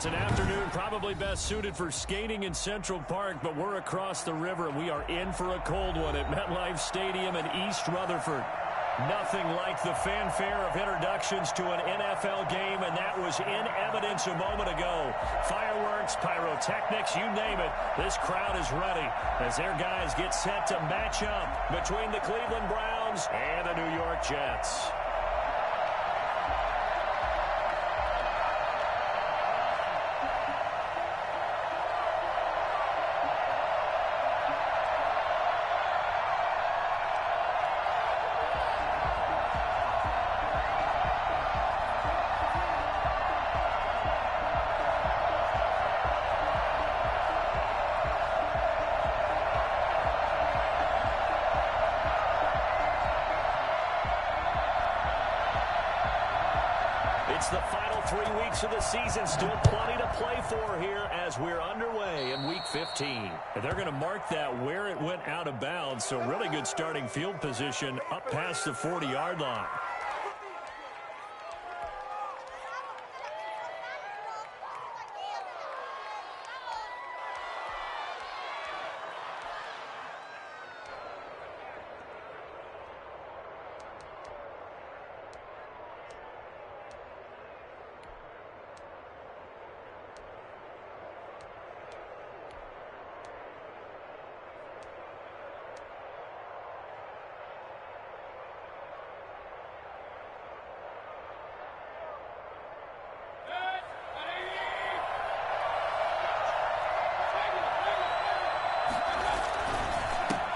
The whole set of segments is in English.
It's an afternoon probably best suited for skating in Central Park, but we're across the river, and we are in for a cold one at MetLife Stadium in East Rutherford. Nothing like the fanfare of introductions to an NFL game, and that was in evidence a moment ago. Fireworks, pyrotechnics, you name it. This crowd is ready as their guys get set to match up between the Cleveland Browns and the New York Jets. It's the final 3 weeks of the season. Still plenty to play for here as we're underway in Week 15. And they're going to mark that where it went out of bounds. So really good starting field position up past the 40-yard line.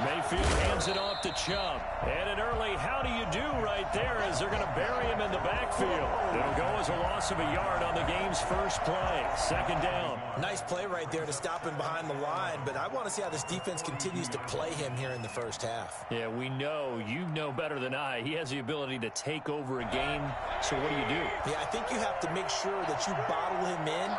Mayfield hands it off to Chubb. And an early how do you do right there as they're going to bury him in the backfield. It'll go as a loss of a yard on the game's first play. Second down. Nice play right there to stop him behind the line, but I want to see how this defense continues to play him here in the first half. Yeah, we know. You know better than I. He has the ability to take over a game. So what do you do? Yeah, I think you have to make sure that you bottle him in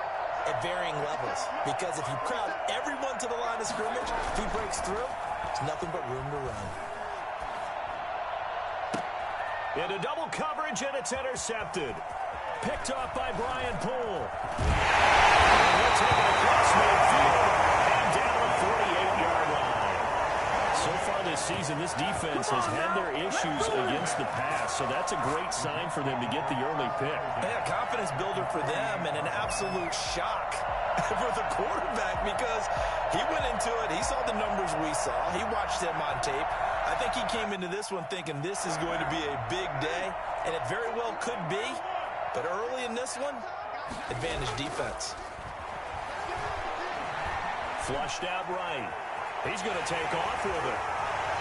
at varying levels, because if you crowd everyone to the line of scrimmage, if he breaks through, there's nothing but room to run. Into double coverage, and it's intercepted. Picked off by Brian Poole. He'll take it across midfield and down the 48-yard line. So far this season, this defense has had their issues against the pass, so that's a great sign for them to get the early pick. Yeah, confidence builder for them, and an absolute shock for the quarterback, because he went into it, he saw the numbers we saw, he watched them on tape. I think he came into this one thinking this is going to be a big day, and it very well could be, but early in this one, advantage defense. Flushed out right. He's going to take off with it.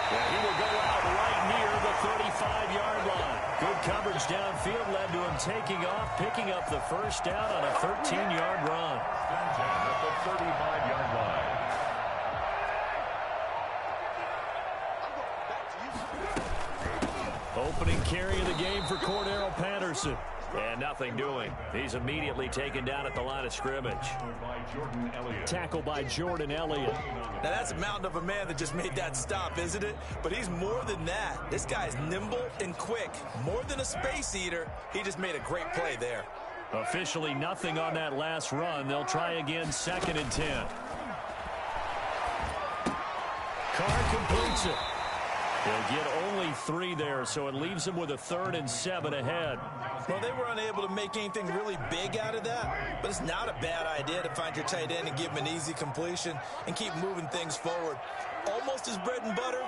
And he will go out right near the 35-yard line. Good coverage downfield led to him taking off, picking up the first down on a 13-yard run. At the 35-yard line. Opening carry of the game for Cordarrelle Patterson. And nothing doing. He's immediately taken down at the line of scrimmage. Tackle by Jordan Elliott. Now that's a mountain of a man that just made that stop, isn't it? But he's more than that. This guy's nimble and quick. More than a space eater, he just made a great play there. Officially nothing on that last run. They'll try again, 2nd and 10. Carr completes it. They'll get only 3 there, so it leaves them with a 3rd and 7 ahead. Well, they were unable to make anything really big out of that, but it's not a bad idea to find your tight end and give him an easy completion and keep moving things forward. Almost as bread and butter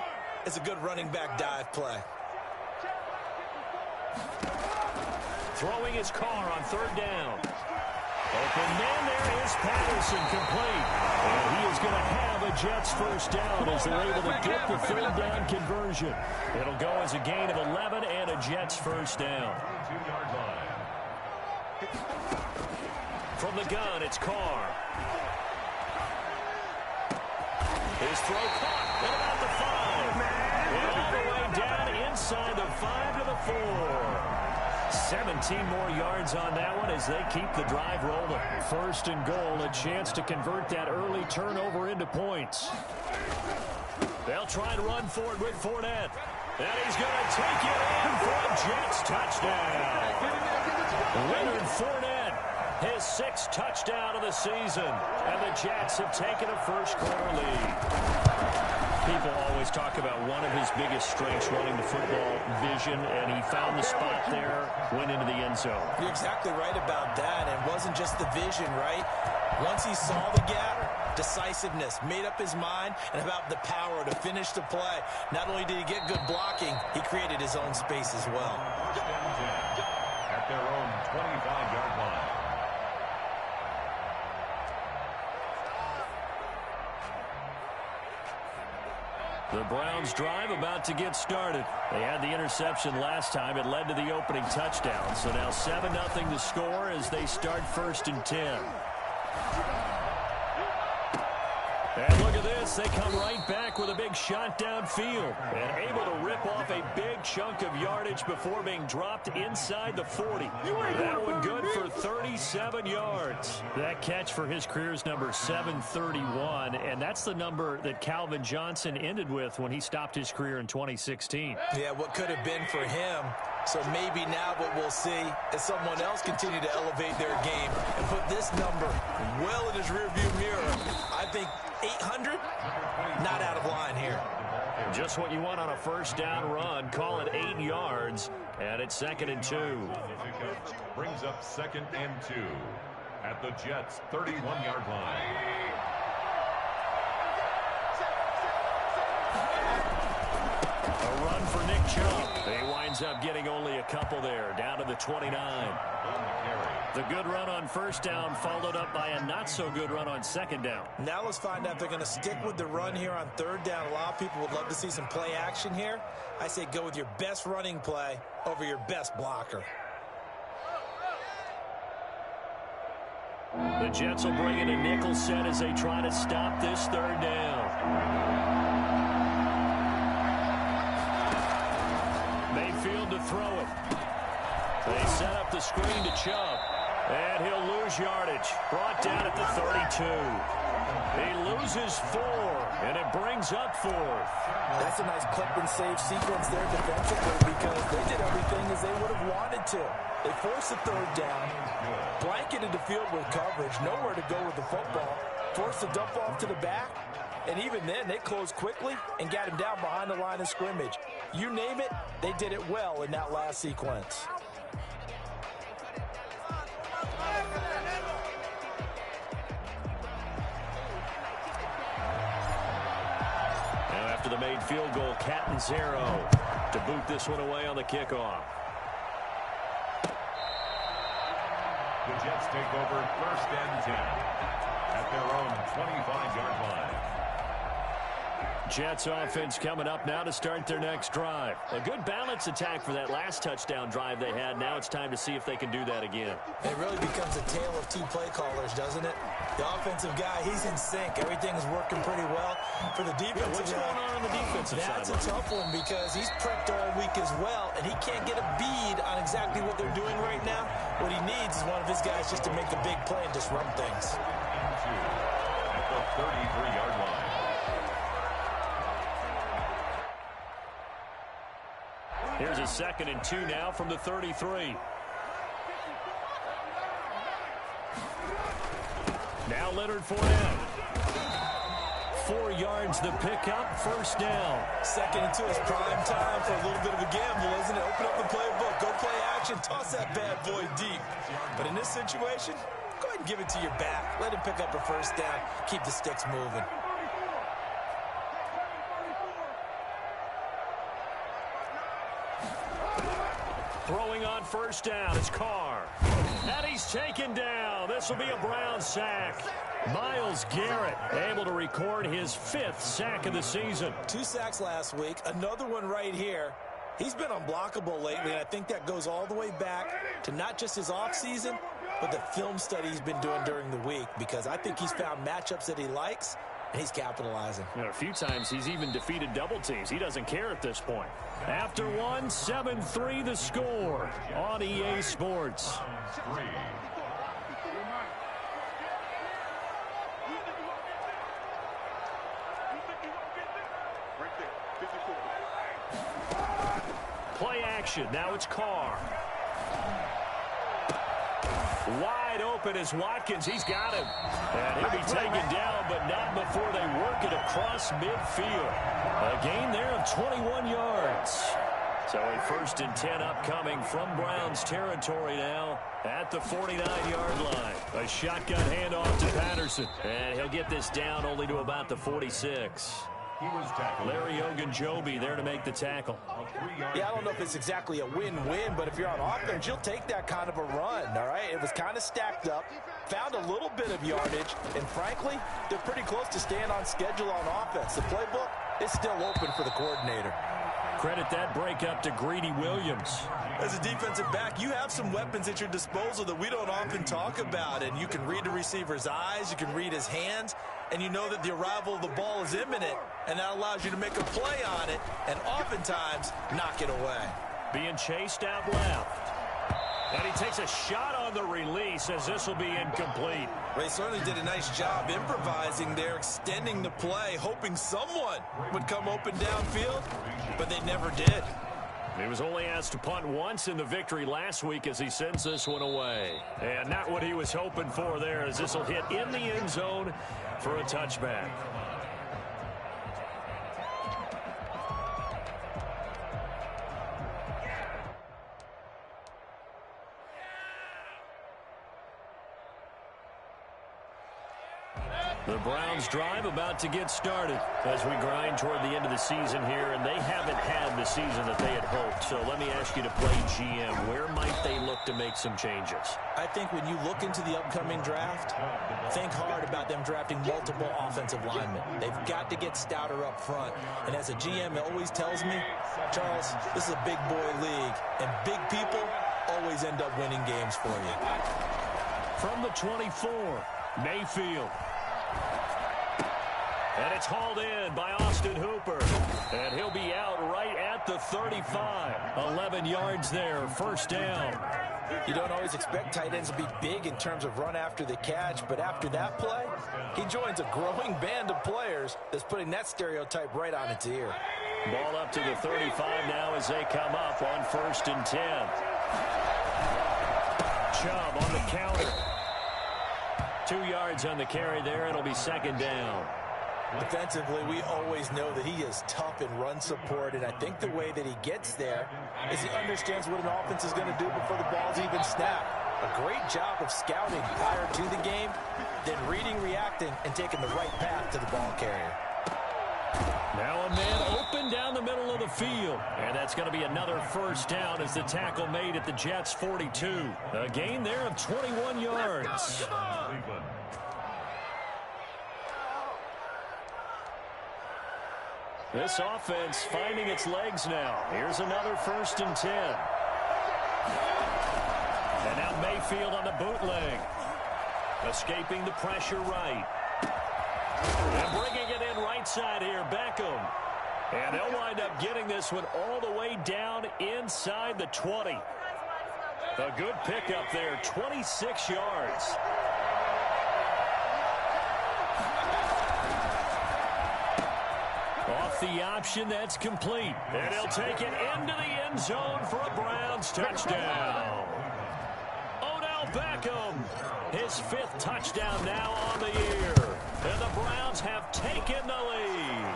as a good running back dive play. Throwing his Carr on 3rd down. Open man, there is Patterson, complete. And he is going to have a Jets first down as they're able to get the 3rd down conversion. It'll go as a gain of 11 and a Jets first down. From the gun, it's Carr. His throw caught at about the 5. And all the way down inside the 5 to the 4. 17 more yards on that one as they keep the drive rolling. 1st and goal, a chance to convert that early turnover into points. They'll try and run for it with Fournette. And he's going to take it in for a Jets touchdown. Leonard Fournette His 6th touchdown of the season. And the Jets have taken a first-quarter lead. People always talk about one of his biggest strengths running the football, vision, and he found the spot there, went into the end zone. You're exactly right about that. And it wasn't just the vision, right? Once he saw the gap, decisiveness, made up his mind, and about the power to finish the play. Not only did he get good blocking, he created his own space as well. At their own 25-yard line. The Browns drive about to get started. They had the interception last time. It led to the opening touchdown. So now 7-0 to score as they start 1st and 10. And look at this. They come right back with a big shot downfield and able to rip off a big chunk of yardage before being dropped inside the 40. That one good for 37 yards. That catch for his career's number 731, and that's the number that Calvin Johnson ended with when he stopped his career in 2016. Yeah, what could have been for him. So maybe now what we'll see is someone else continue to elevate their game and put this number well in his rearview mirror. I think 800, not out of line here. Just what you want on a first down run. Call it 8 yards, and it's 2nd and 2. Brings up 2nd and 2 at the Jets' 31-yard line. A run for Nick Chubb. He winds up getting only a couple there, down to the 29. The good run on first down followed up by a not-so-good run on 2nd down. Now let's find out if they're going to stick with the run here on 3rd down. A lot of people would love to see some play action here. I say go with your best running play over your best blocker. The Jets will bring in a nickel set as they try to stop this 3rd down. Mayfield to throw it. They set up the screen to Chubb. And he'll lose yardage. Brought down at the 32. He loses 4, and it brings up 4th. That's a nice clip and save sequence there defensively because they did everything as they would have wanted to. They forced the 3rd down, blanketed the field with coverage, nowhere to go with the football, forced the dump off to the back, and even then they closed quickly and got him down behind the line of scrimmage. You name it, they did it well in that last sequence. After the made field goal, Catanzaro to boot this one away on the kickoff. The Jets take over 1st and 10 at their own 25-yard line. Jets offense coming up now to start their next drive. A good balance attack for that last touchdown drive they had. Now it's time to see if they can do that again. It really becomes a tale of 2 play callers, doesn't it? The offensive guy, he's in sync. Everything is working pretty well. For the defensive what's guy, going on the defensive side? That's a tough one because he's prepped all week as well, and he can't get a bead on exactly what they're doing right now. What he needs is one of his guys just to make the big play and disrupt things. At the 33-yard line. Here's a 2nd and 2 now from the 33. Now Leonard Fournette. 4 yards the pickup, 1st down. 2nd and 2 is prime time for a little bit of a gamble, isn't it? Open up the playbook, go play action, toss that bad boy deep. But in this situation, go ahead and give it to your back. Let him pick up a 1st down, keep the sticks moving. Throwing on 1st down, it's Carr. And he's taken down. This will be a Brown sack. Myles Garrett able to record his 5th sack of the season. 2 sacks last week, another one right here. He's been unblockable lately, and I think that goes all the way back to not just his offseason, but the film study he's been doing during the week, because I think he's found matchups that he likes, and he's capitalizing. A few times he's even defeated double teams. He doesn't care at this point. After 7-3 the score on EA Sports. Play action. Now it's Carr. Wide wide open as Watkins. He's got him. And he'll be taken down, but not before they work it across midfield. A gain there of 21 yards. So a 1st and 10 upcoming from Browns territory now at the 49-yard line. A shotgun handoff to Patterson. And he'll get this down only to about the 46. Larry Ogunjobi there to make the tackle. Yeah, I don't know if it's exactly a win-win, but if you're on offense, you'll take that kind of a run, all right? It was kind of stacked up, found a little bit of yardage, and frankly, they're pretty close to staying on schedule on offense. The playbook is still open for the coordinator. Credit that break up to Greedy Williams. As a defensive back, you have some weapons at your disposal that we don't often talk about, and you can read the receiver's eyes, you can read his hands, and you know that the arrival of the ball is imminent, and that allows you to make a play on it and oftentimes knock it away. Being chased out left. And he takes a shot on the release as this will be incomplete. They certainly did a nice job improvising there, extending the play, hoping someone would come open downfield, but they never did. He was only asked to punt once in the victory last week as he sends this one away. And not what he was hoping for there, as this will hit in the end zone for a touchback. The Browns drive about to get started as we grind toward the end of the season here, and they haven't had the season that they had hoped. So let me ask you to play GM. Where might they look to make some changes? I think when you look into the upcoming draft, think hard about them drafting multiple offensive linemen. They've got to get stouter up front. And as a GM, it always tells me, Charles, this is a big boy league, and big people always end up winning games for you. From the 24, Mayfield. And it's hauled in by Austin Hooper. And he'll be out right at the 35. 11 yards there, 1st down. You don't always expect tight ends to be big in terms of run after the catch, but after that play, he joins a growing band of players that's putting that stereotype right on its ear. Ball up to the 35 now as they come up on 1st and 10. Chubb on the counter. 2 yards on the carry there. It'll be 2nd down. Defensively, we always know that he is tough in run support, and I think the way that he gets there is he understands what an offense is going to do before the ball's even snapped. A great job of scouting prior to the game, then reading, reacting, and taking the right path to the ball carrier. Now a man open down the middle of the field, and that's going to be another 1st down as the tackle made at the Jets' 42. A gain there of 21 yards. This offense finding its legs now. Here's another 1st and 10. And now Mayfield on the bootleg. Escaping the pressure right. And bringing it in right side here, Beckham. And they'll wind up getting this one all the way down inside the 20. A good pickup there, 26 yards. Off the option, that's complete. And he'll take it into the end zone for a Browns touchdown. Odell Beckham, his 5th touchdown now on the year. And the Browns have taken the lead.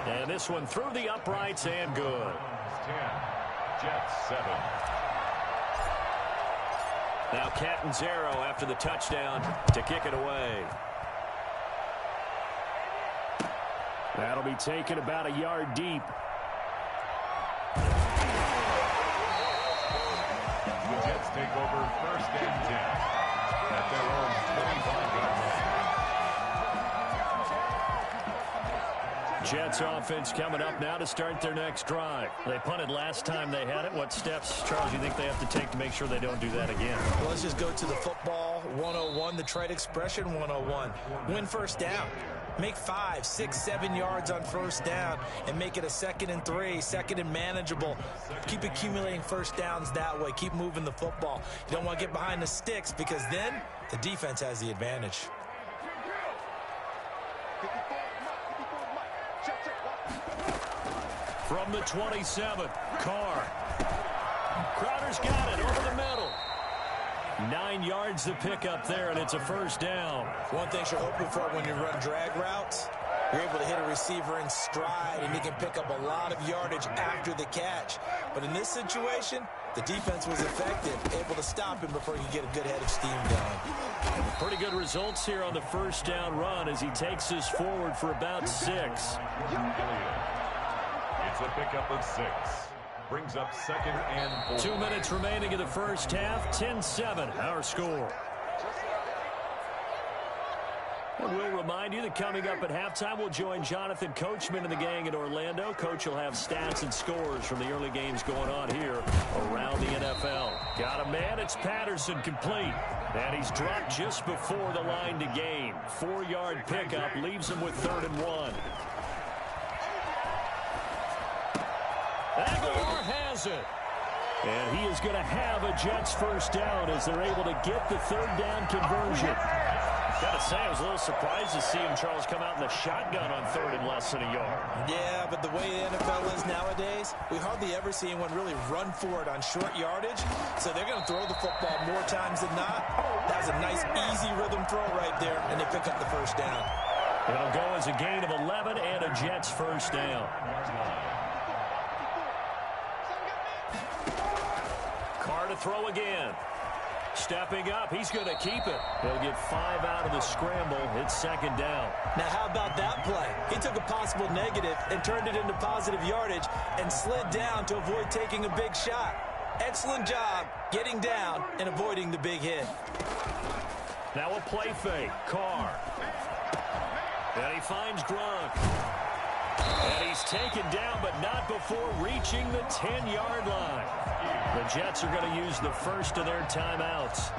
And this one through the uprights and good. 10, Jets 7. Now Catanzaro after the touchdown to kick it away. That'll be taken about a yard deep. The Jets take over 1st and 10 at their own 25-yard line. Jets offense coming up now to start their next drive. They punted last time they had it. What steps, Charles, you think they have to take to make sure they don't do that again? Well, let's just go to the football 101, the trade expression 101. Win 1st down. Make 5, 6, 7 yards on 1st down and make it a 2nd and 3, 2nd and manageable. Keep accumulating 1st downs that way. Keep moving the football. You don't want to get behind the sticks because then the defense has the advantage. From the 27, Carr. Crowder's got it over the middle. 9 yards to pick up there, and it's a first down. One thing you're hoping for when you run drag routes, you're able to hit a receiver in stride, and he can pick up a lot of yardage after the catch. But in this situation, the defense was effective, able to stop him before he could get a good head of steam going. Pretty good results here on the first down run as he takes us forward for about 6. It's a pickup of 6. Brings up 2nd and 4. 2 minutes remaining in the first half. 10-7, our score. And we'll remind you that coming up at halftime, we'll join Jonathan Coachman and the gang in Orlando. Coach will have stats and scores from the early games going on here around the NFL. Got a man, it's Patterson, complete. And he's dropped just before the line to gain. 4-yard pickup leaves him with 3rd and 1. Aguilar has it. And he is going to have a Jets first down as they're able to get the 3rd down conversion. Gotta say, I was a little surprised to see him, Charles, come out in the shotgun on 3rd and less than a yard. Yeah, but the way the NFL is nowadays, we hardly ever see anyone really run for it on short yardage. So they're going to throw the football more times than not. That was a nice, easy rhythm throw right there, and they pick up the first down. It'll go as a gain of 11 and a Jets first down. Carr to throw again. Stepping up, he's going to keep it. He'll get 5 out of the scramble. It's 2nd down. Now, how about that play? He took a possible negative and turned it into positive yardage and slid down to avoid taking a big shot. Excellent job getting down and avoiding the big hit. Now a play fake. Carr. And he finds Gronk. And he's taken down, but not before reaching the 10-yard line. The Jets are going to use the first of their timeouts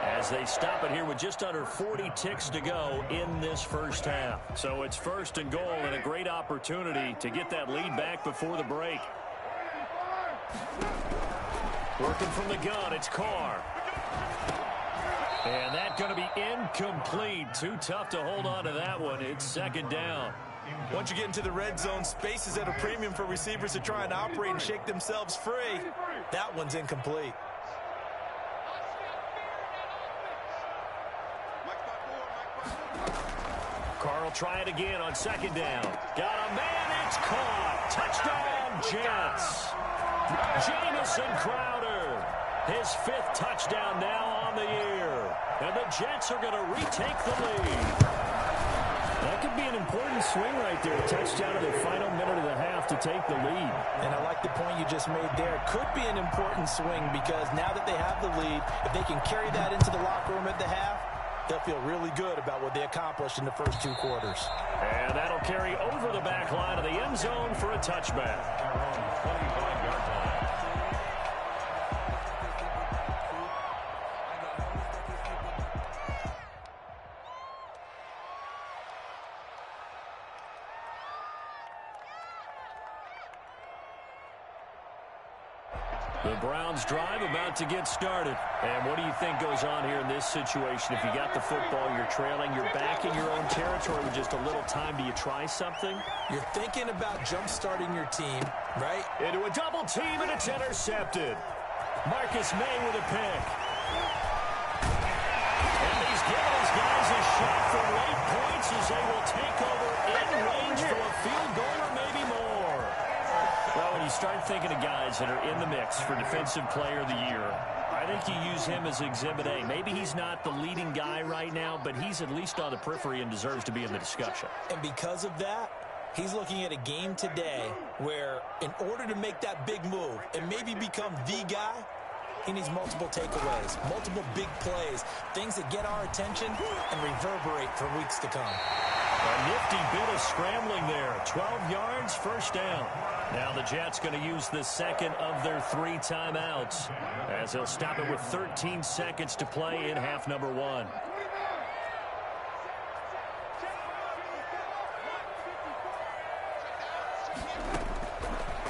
as they stop it here with just under 40 ticks to go in this first half. So it's 1st and goal and a great opportunity to get that lead back before the break. Working from the gun, it's Carr. And that's going to be incomplete. Too tough to hold on to that one. It's 2nd down. Once you get into the red zone, space is at a premium for receivers to try and operate and shake themselves free. That one's incomplete. Carr will try it again on 2nd down. Got a man, it's caught. Touchdown, Jets. Jamison Crowder, his 5th touchdown now on the year. And the Jets are going to retake the lead. That could be an important swing right there. A touchdown in the final minute of the half to take the lead. And I like the point you just made there. Could be an important swing because now that they have the lead, if they can carry that into the locker room at the half, they'll feel really good about what they accomplished in the first 2 quarters. And that'll carry over the back line of the end zone for a touchback. The Browns drive about to get started. And what do you think goes on here in this situation? If you got the football, you're trailing, you're back in your own territory with just a little time. Do you try something? You're thinking about jump-starting your team, right? Into a double team, and it's intercepted. Marcus May with a pick. And he's giving his guys a shot for late points as they will take over in range for a field goal or maybe more. Well, when you start thinking of guys that are in the mix for Defensive Player of the Year, I think you use him as Exhibit A. Maybe he's not the leading guy right now, but he's at least on the periphery and deserves to be in the discussion. And because of that, he's looking at a game today where in order to make that big move and maybe become the guy, he needs multiple takeaways, multiple big plays, things that get our attention and reverberate for weeks to come. A nifty bit of scrambling there. 12 yards, first down. Now the Jets going to use the 2nd of their 3 timeouts as they'll stop it with 13 seconds to play in half number 1.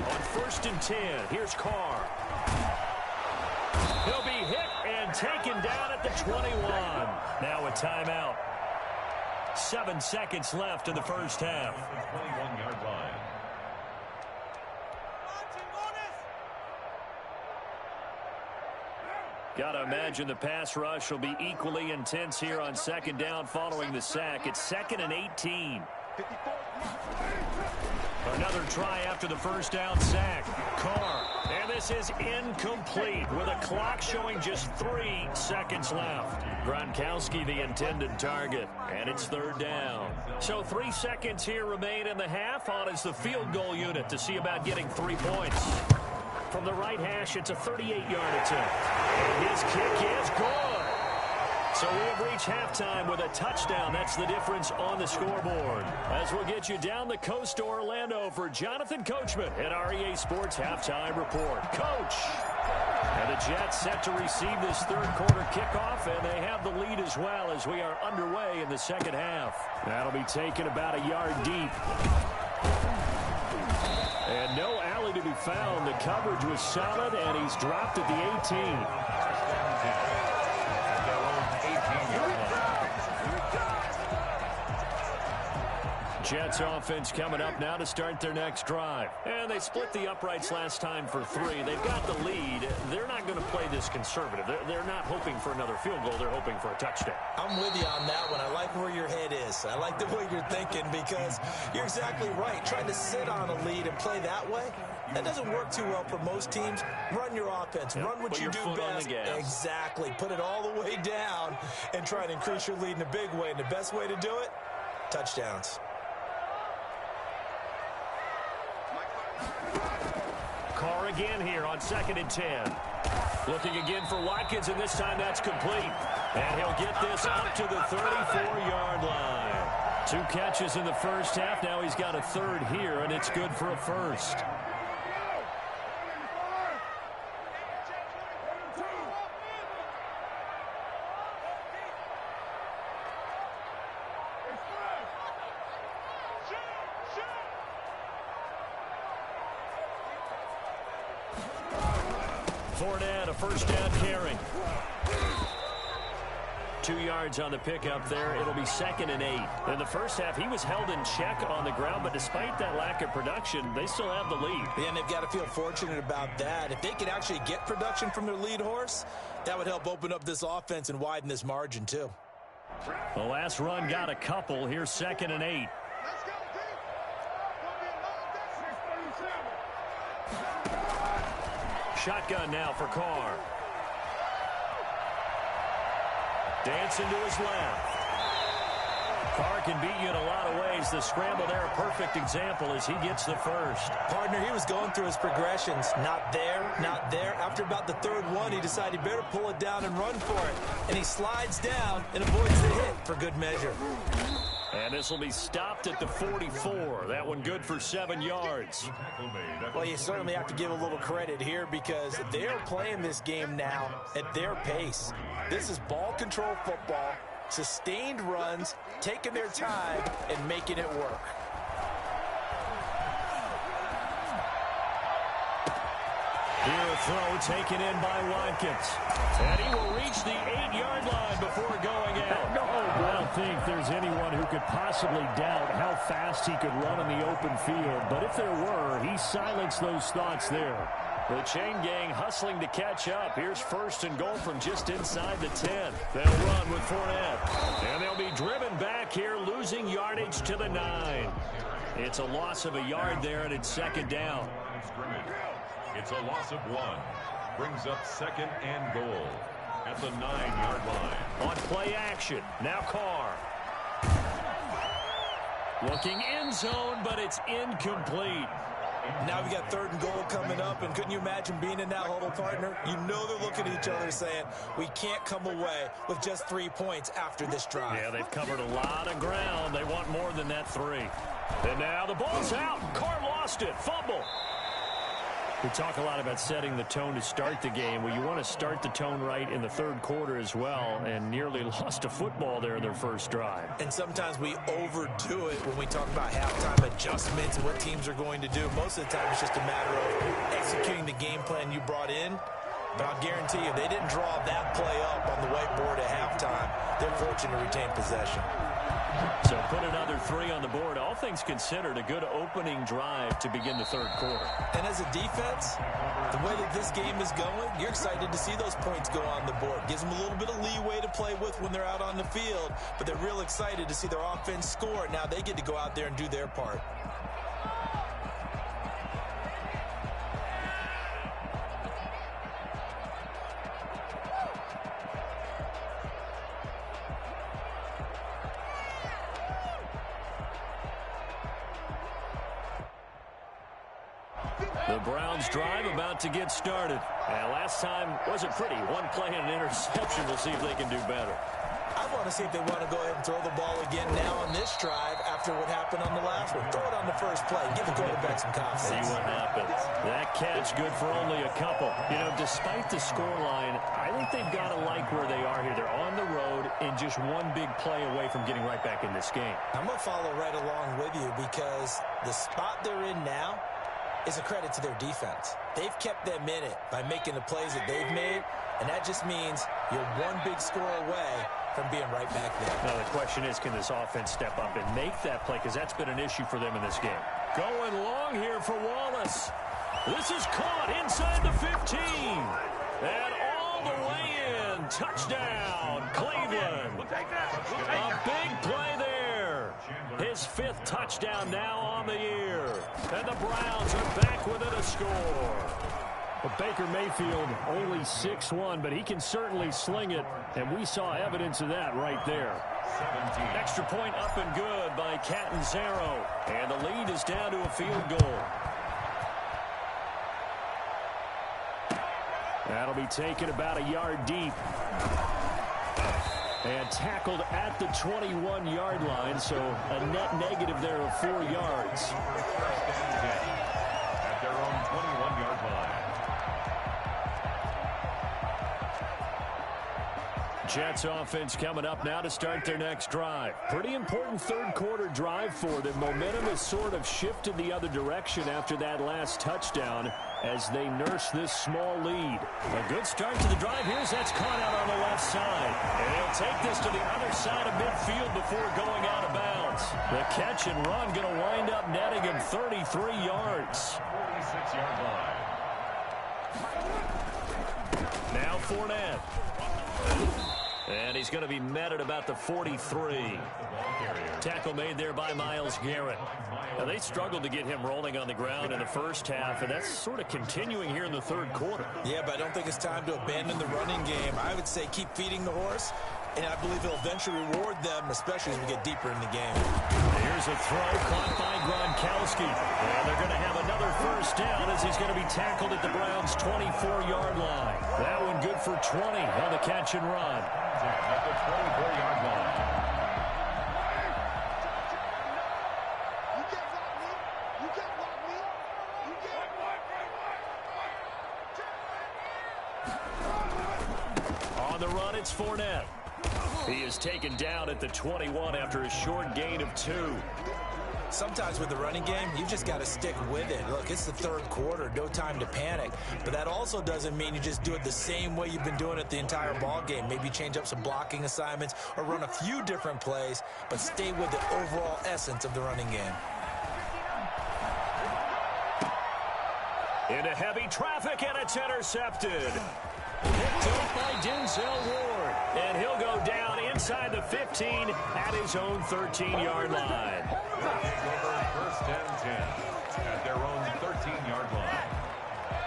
On 1st and 10, here's Carr. He'll be hit and taken down at the 21. Now a timeout. 7 seconds left in the first half. 21-yard line. Gotta imagine the pass rush will be equally intense here on second down following the sack. It's 2nd and 18. Another try after the first down sack. Carr. And this is incomplete with a clock showing just 3 seconds left. Gronkowski the intended target. And it's 3rd down. So 3 seconds here remain in the half. On is the field goal unit to see about getting 3 points. From the right hash, it's a 38-yard attempt. And his kick is good. So we have reached halftime with a touchdown. That's the difference on the scoreboard. As we'll get you down the coast to Orlando for Jonathan Coachman at REA Sports Halftime Report. Coach! And the Jets set to receive this third quarter kickoff, and they have the lead as well as we are underway in the second half. That'll be taken about a yard deep. And no alley to be found. The coverage was solid, and he's dropped at the 18. Jets offense coming up now to start their next drive. And they split the uprights last time for 3. They've got the lead. They're not going to play this conservative. They're not hoping for another field goal. They're hoping for a touchdown. I'm with you on that one. I like where your head is. I like the way you're thinking because you're exactly right. Trying to sit on a lead and play that way, that doesn't work too well for most teams. Run your offense. Yep. Run what you do best. Exactly. Put it all the way down and try to increase your lead in a big way. And the best way to do it, touchdowns. Carr again here on 2nd and 10. Looking again for Watkins, and this time that's complete. And he'll get this up to the 34-yard line. 2 catches in the first half. Now he's got a third here, and it's good for a first. Fournette, a first down carry. 2 yards on the pickup there. It'll be 2nd and 8. In the first half, he was held in check on the ground, but despite that lack of production, they still have the lead. Yeah, and they've got to feel fortunate about that. If they could actually get production from their lead horse, that would help open up this offense and widen this margin, too. The last run got a couple. Here's 2nd and 8. Shotgun now for Carr. Dancing to his left. Carr can beat you in a lot of ways. The scramble there, a perfect example as he gets the first. Partner, he was going through his progressions. Not there, not there. After about the third one, he decided he better pull it down and run for it. And he slides down and avoids the hit for good measure. And this will be stopped at the 44. That one good for 7 yards. Well, you certainly have to give a little credit here because they're playing this game now at their pace. This is ball control football, sustained runs, taking their time, and making it work. Here a throw taken in by Watkins. And he will reach the 8-yard line before going out. No, I don't think there's anyone who could possibly doubt how fast he could run in the open field. But if there were, he silenced those thoughts there. The chain gang hustling to catch up. Here's 1st and goal from just inside the 10. They'll run with Fournette. And they'll be driven back here, losing yardage to the 9. It's a loss of a yard there, and it's 2nd down. It's a loss of 1. Brings up 2nd and goal at the 9-yard line. On play action, now Carr. Looking end zone, but it's incomplete. Now we got 3rd and goal coming up, and couldn't you imagine being in that huddle, partner? You know they're looking at each other saying, we can't come away with just 3 points after this drive. Yeah, they've covered a lot of ground. They want more than that 3. And now the ball's out. Carr lost it. Fumble. We talk a lot about setting the tone to start the game. Well, you want to start the tone right in the 3rd quarter as well, and nearly lost a football there in their first drive. And sometimes we overdo it when we talk about halftime adjustments and what teams are going to do. Most of the time it's just a matter of executing the game plan you brought in. But I'll guarantee you, they didn't draw that play up on the whiteboard at halftime. They're fortunate to retain possession. So put another 3 on the board. All things considered, a good opening drive to begin the third quarter. And as a defense, the way that this game is going, you're excited to see those points go on the board. Gives them a little bit of leeway to play with when they're out on the field, but they're real excited to see their offense score. Now they get to go out there and do their part. The Browns drive about to get started. And last time wasn't pretty. One play and an interception. We'll see if they can do better. I want to see if they want to go ahead and throw the ball again now on this drive after what happened on the last one. Throw it on the first play. Give the quarterback some confidence. See what happens. That catch good for only a couple. You know, despite the scoreline, I think they've got to like where they are here. They're on the road and just one big play away from getting right back in this game. I'm going to follow right along with you because the spot they're in now is a credit to their defense. They've kept them in it by making the plays that they've made, and that just means you're one big score away from being right back there. Now the question is, can this offense step up and make that play? Because that's been an issue for them in this game. Going long here for Wallace. This is caught inside the 15. And all the way in. Touchdown, Cleveland. A big play there. His 5th touchdown now on the year. And the Browns are back within a score. Well, Baker Mayfield only 6'1", but he can certainly sling it, and we saw evidence of that right there. 17. Extra point up and good by Catanzaro. And the lead is down to a field goal. That'll be taken about a yard deep. And tackled at the 21-yard line, so a net negative there of 4 yards. At their own 21-yard line. Jets offense coming up now to start their next drive. Pretty important third quarter drive for them. Momentum has sort of shifted the other direction after that last touchdown as they nurse this small lead. A good start to the drive. Here's that's caught out on the left side. And he'll take this to the other side of midfield before going out of bounds. The catch and run going to wind up netting him 33 yards. 46-yard line. Now Fournette. And he's going to be met at about the 43. Tackle made there by Myles Garrett. Now, they struggled to get him rolling on the ground in the first half, and that's sort of continuing here in the third quarter. Yeah, but I don't think it's time to abandon the running game. I would say keep feeding the horse, and I believe it'll eventually reward them, especially as we get deeper in the game. Here's a throw caught by Gronkowski. And they're going to have another first down as he's going to be tackled at the Browns' 24-yard line. That one good for 20 on the catch and run. At the 24-yard line. On the run, it's Fournette. He is taken down at the 21 after a short gain of 2. Sometimes with the running game, you just got to stick with it. Look, it's the third quarter, no time to panic. But that also doesn't mean you just do it the same way you've been doing it the entire ball game. Maybe change up some blocking assignments or run a few different plays, but stay with the overall essence of the running game. Into heavy traffic, and it's intercepted. Picked up by Denzel Ward. And he'll go down inside the 15 at his own 13-yard line. First and 10 at their own 13-yard line.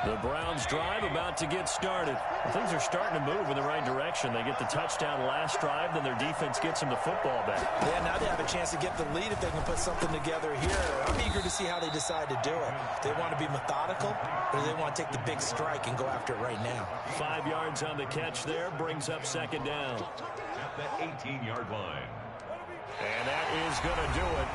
The Browns drive about to get started. Well, things are starting to move in the right direction. They get the touchdown last drive, then their defense gets them the football back. Yeah, now they have a chance to get the lead if they can put something together here. I'm eager to see how they decide to do it. Do they want to be methodical, or do they want to take the big strike and go after it right now? 5 yards on the catch there, brings up second down. At the 18-yard line. And that is going to do it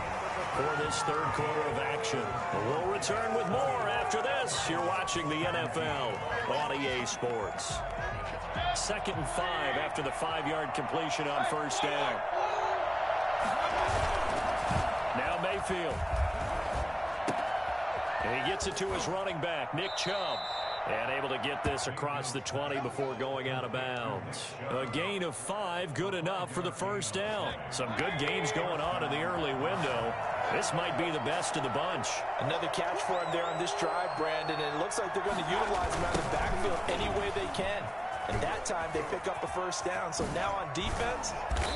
for this third quarter of action. We'll return with more after this. You're watching the NFL on EA Sports. 2nd and 5 after the 5-yard completion on first down. Now Mayfield. And he gets it to his running back, Nick Chubb. And able to get this across the 20 before going out of bounds. A gain of 5, good enough for the first down. Some good games going on in the early window. This might be the best of the bunch. Another catch for him there on this drive, Brandon, and it looks like they're going to utilize him out of the backfield any way they can. And that time they pick up the first down. So now on defense,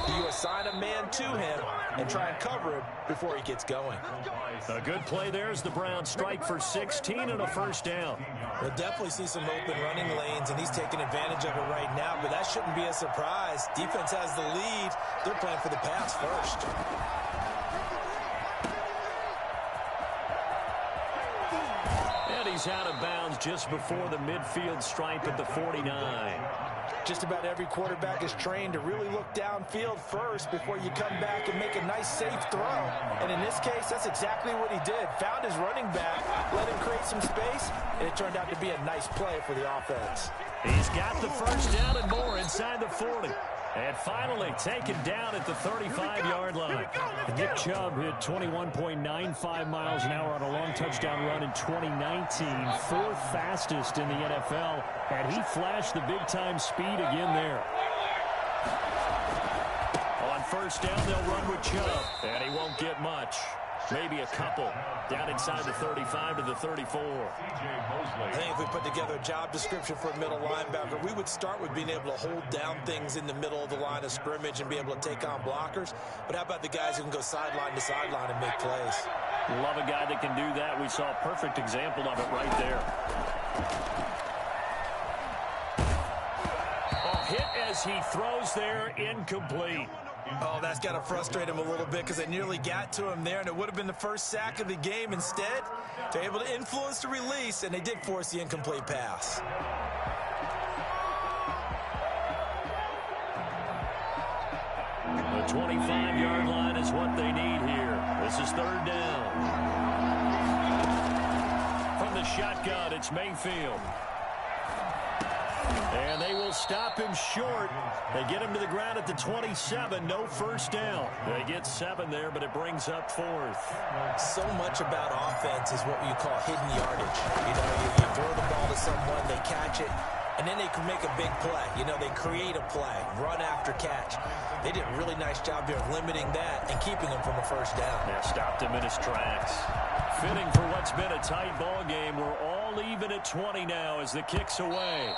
you assign a man to him and try and cover him before he gets going. A good play there as the Browns strike for 16 and a first down. We'll definitely see some open running lanes, and he's taking advantage of it right now, but that shouldn't be a surprise. Defense has the lead. They're playing for the pass first. And he's out of bounds just before the midfield stripe at the 49. Just about every quarterback is trained to really look downfield first before you come back and make a nice, safe throw. And in this case, that's exactly what he did. Found his running back, let him create some space, and it turned out to be a nice play for the offense. He's got the first down and more inside the 40. And finally taken down at the 35-yard line. Nick Chubb hit 21.95 miles an hour on a long touchdown run in 2019, 4th fastest in the NFL, and he flashed the big-time speed again there. On first down, they'll run with Chubb, and he won't get much. Maybe a couple. Down inside the 35 to the 34. I think if we put together a job description for a middle linebacker, we would start with being able to hold down things in the middle of the line of scrimmage and be able to take on blockers. But how about the guys who can go sideline to sideline and make plays? Love a guy that can do that. We saw a perfect example of it right there. A hit as he throws there, incomplete. Oh, that's got to frustrate him a little bit because they nearly got to him there, and it would have been the first sack of the game. Instead, they're able to influence the release, and they did force the incomplete pass. The 25-yard line is what they need here. This is third down. From the shotgun, it's Mayfield. And they will stop him short. They get him to the ground at the 27. No first down. They get 7 there, but it brings up 4th. So much about offense is what you call hidden yardage. You know, you throw the ball to someone, they catch it, and then they can make a big play. You know, they create a play, run after catch. They did a really nice job here of limiting that and keeping him from a first down. Yeah, stopped him in his tracks. Fitting for what's been a tight ball game. We're all even at 20 now as the kick's away.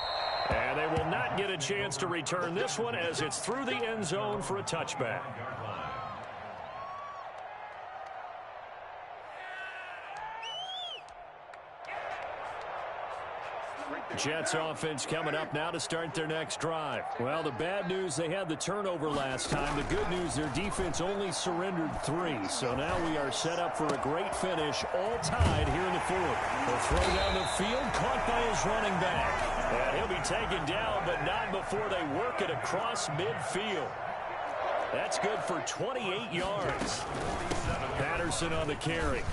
And they will not get a chance to return this one as it's through the end zone for a touchback. Jets offense coming up now to start their next drive. Well, the bad news, they had the turnover last time. The good news, their defense only surrendered 3. So now we are set up for a great finish, all tied here in the 4th. The throw down the field, caught by his running back. And he'll be taken down, but not before they work it across midfield. That's good for 28 yards. Patterson on the carry.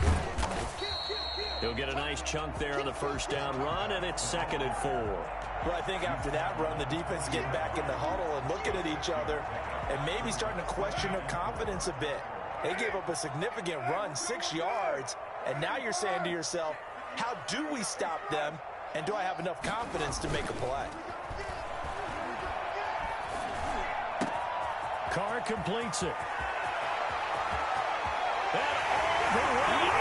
He'll get a nice chunk there on the first down run, and it's 2nd and 4. Well, I think after that run, the defense is getting back in the huddle and looking at each other and maybe starting to question their confidence a bit. They gave up a significant run, 6 yards, and now you're saying to yourself, how do we stop them, and do I have enough confidence to make a play? Carr completes it. And all the way in.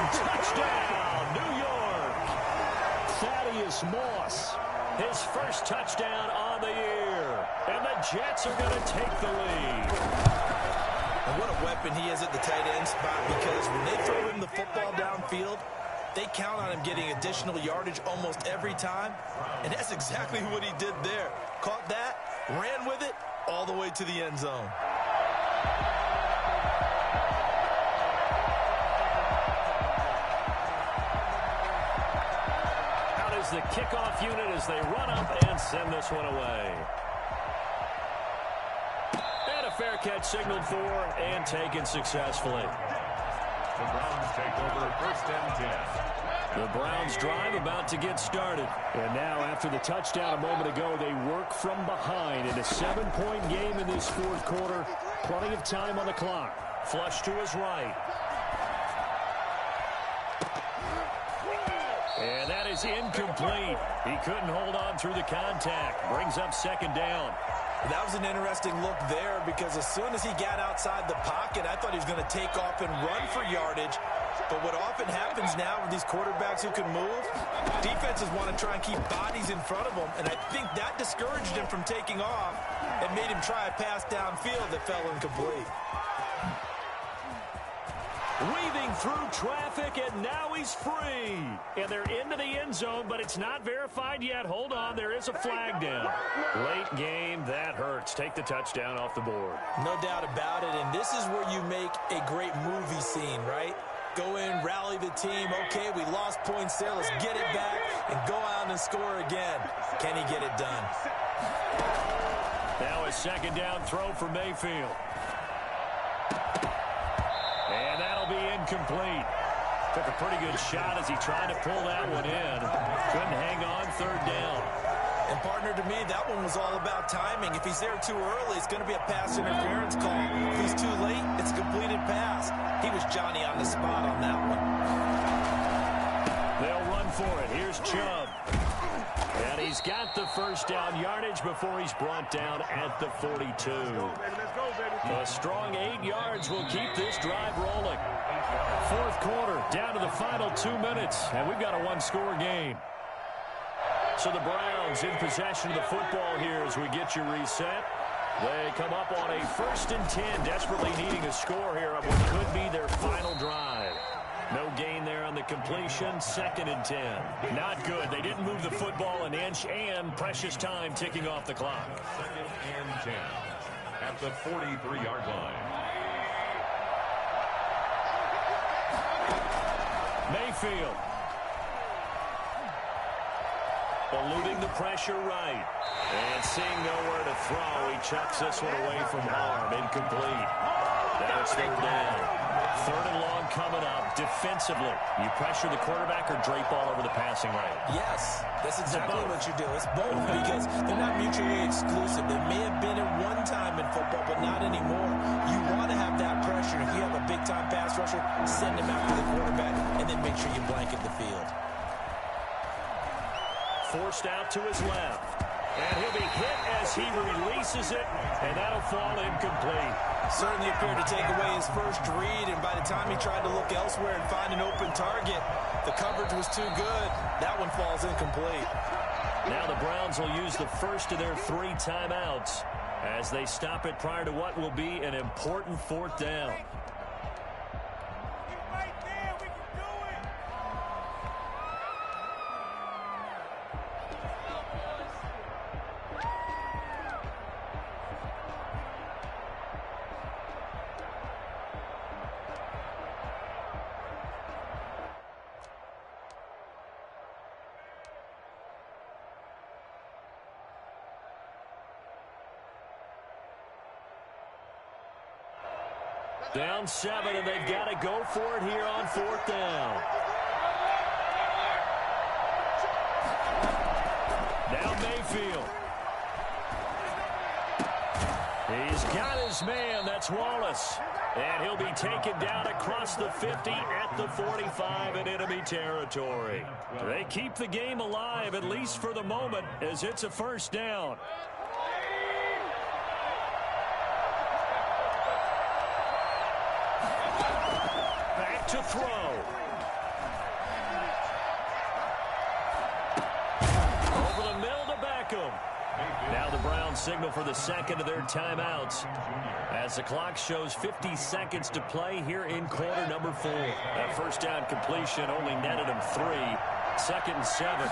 Touchdown, New York. Thaddeus Moss, his first touchdown on the year. And the Jets are going to take the lead. And what a weapon he is at the tight end spot, because when they throw him the football downfield, they count on him getting additional yardage almost every time. And that's exactly what he did there. Caught that, ran with it, all the way to the end zone. Out is the kickoff unit as they run up and send this one away. And a fair catch signaled for and taken successfully. The Browns take over 1st and 10. The Browns drive about to get started. And now after the touchdown a moment ago, they work from behind in a 7-point game in this 4th quarter. Plenty of time on the clock. Flush to his right. And that is incomplete. He couldn't hold on through the contact. Brings up second down. That was an interesting look there because as soon as he got outside the pocket, I thought he was going to take off and run for yardage. But what often happens now with these quarterbacks who can move, defenses want to try and keep bodies in front of them, and I think that discouraged him from taking off and made him try a pass downfield that fell incomplete. Weaving through traffic, and now he's free. And they're into the end zone, but it's not verified yet. Hold on, there is a flag down. Late game, that hurts. Take the touchdown off the board. No doubt about it, and this is where you make a great movie scene, right? Go in, rally the team. Okay, we lost points there. Let's get it back and go out and score again. Can he get it done? Now a second down throw for Mayfield. And that'll be incomplete. Took a pretty good shot as he tried to pull that one in. Couldn't hang on, third down. And partner, to me, that one was all about timing. If he's there too early, it's going to be a pass interference call. If he's too late, it's a completed pass. He was Johnny on the spot on that one. They'll run for it. Here's Chubb. And he's got the first down yardage before he's brought down at the 42. A strong 8 yards will keep this drive rolling. Fourth quarter, down to the final 2 minutes, and we've got a one-score game. So the Browns in possession of the football here as we get you reset. They come up on a 1st and 10, desperately needing a score here on what could be their final drive. No gain there on the completion, 2nd and 10. Not good. They didn't move the football an inch, and precious time ticking off the clock. 2nd and 10 at the 43-yard line. Mayfield. Eluding the pressure right. And seeing nowhere to throw, he chucks this one away from harm. Incomplete. Now it's third down. 3rd and long coming up. Defensively, you pressure the quarterback or drape all over the passing lane? Yes, that's exactly what you do. It's both because they're not mutually exclusive. They may have been at one time in football, but not anymore. You want to have that pressure. If you have a big-time pass rusher, send him after the quarterback, and then make sure you blanket the field. Forced out to his left. And he'll be hit as he releases it, and that'll fall incomplete. Certainly appeared to take away his first read, and by the time he tried to look elsewhere and find an open target, the coverage was too good. That one falls incomplete. Now the Browns will use the first of their 3 timeouts as they stop it prior to what will be an important 4th down. Down 7, and they've got to go for it here on 4th down. Now Mayfield. He's got his man. That's Wallace. And he'll be taken down across the 50 at the 45 in enemy territory. They keep the game alive, at least for the moment, as it's a 1st down. To throw. Over the middle to Beckham. Now the Browns signal for the 2nd of their timeouts as the clock shows 50 seconds to play here in quarter number 4. That first down completion only netted him 3. 2nd and 7.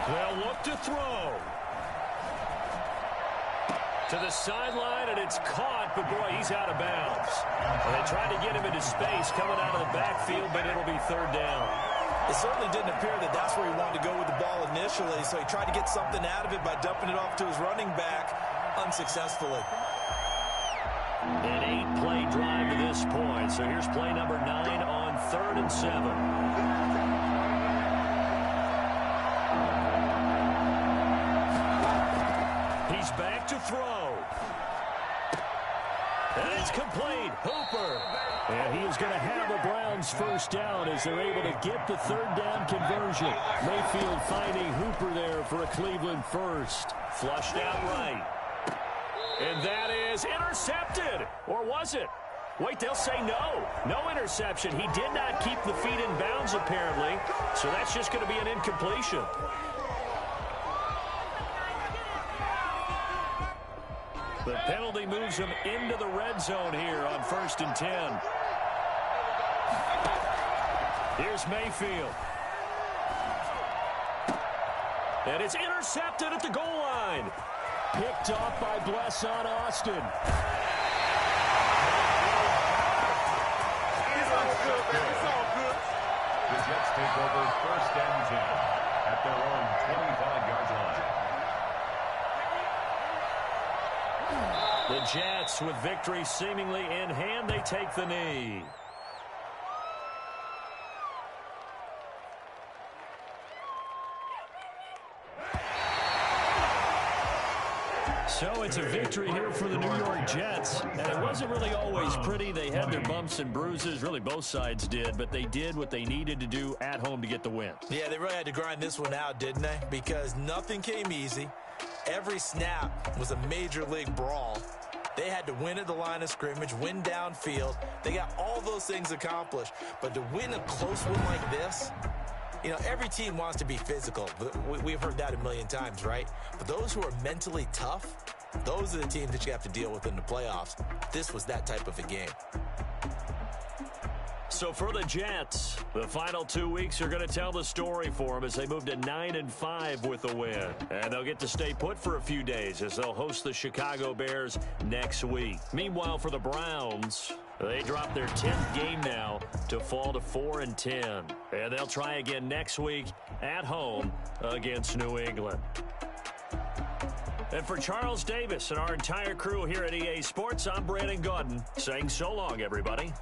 They'll look to throw. To the sideline, and it's caught, but boy, he's out of bounds. And they tried to get him into space coming out of the backfield, but it'll be 3rd down. It certainly didn't appear that that's where he wanted to go with the ball initially, so he tried to get something out of it by dumping it off to his running back unsuccessfully. An 8-play drive to this point, so here's play number 9 on 3rd and 7. Back to throw. And it's complete. Hooper. And he is going to have the Browns first down as they're able to get the third down conversion. Mayfield finding Hooper there for a Cleveland first. Flushed out right. And that is intercepted. Or was it? Wait, they'll say no. No interception. He did not keep the feet in bounds, apparently. So that's just going to be an incompletion. The penalty moves him into the red zone here on 1st and 10. Here's Mayfield. And it's intercepted at the goal line. Picked off by Blesson Austin. It's all good, man. It's all good. The Jets take over 1st and 10 at their own 25-yard line. The Jets, with victory seemingly in hand, they take the knee. So it's a victory here for the New York Jets. And it wasn't really always pretty. They had their bumps and bruises. Really, both sides did. But they did what they needed to do at home to get the win. Yeah, they really had to grind this one out, didn't they? Because nothing came easy. Every snap was a major league brawl. They had to win at the line of scrimmage, win downfield. They got all those things accomplished. But to win a close one like this, you know, every team wants to be physical. We've heard that a million times, right? But those who are mentally tough, those are the teams that you have to deal with in the playoffs. This was that type of a game. So for the Jets, the final 2 weeks are going to tell the story for them as they move to 9-5 with a win. And they'll get to stay put for a few days as they'll host the Chicago Bears next week. Meanwhile, for the Browns, they drop their 10th game now to fall to 4-10. And they'll try again next week at home against New England. And for Charles Davis and our entire crew here at EA Sports, I'm Brandon Gaudin saying so long, everybody.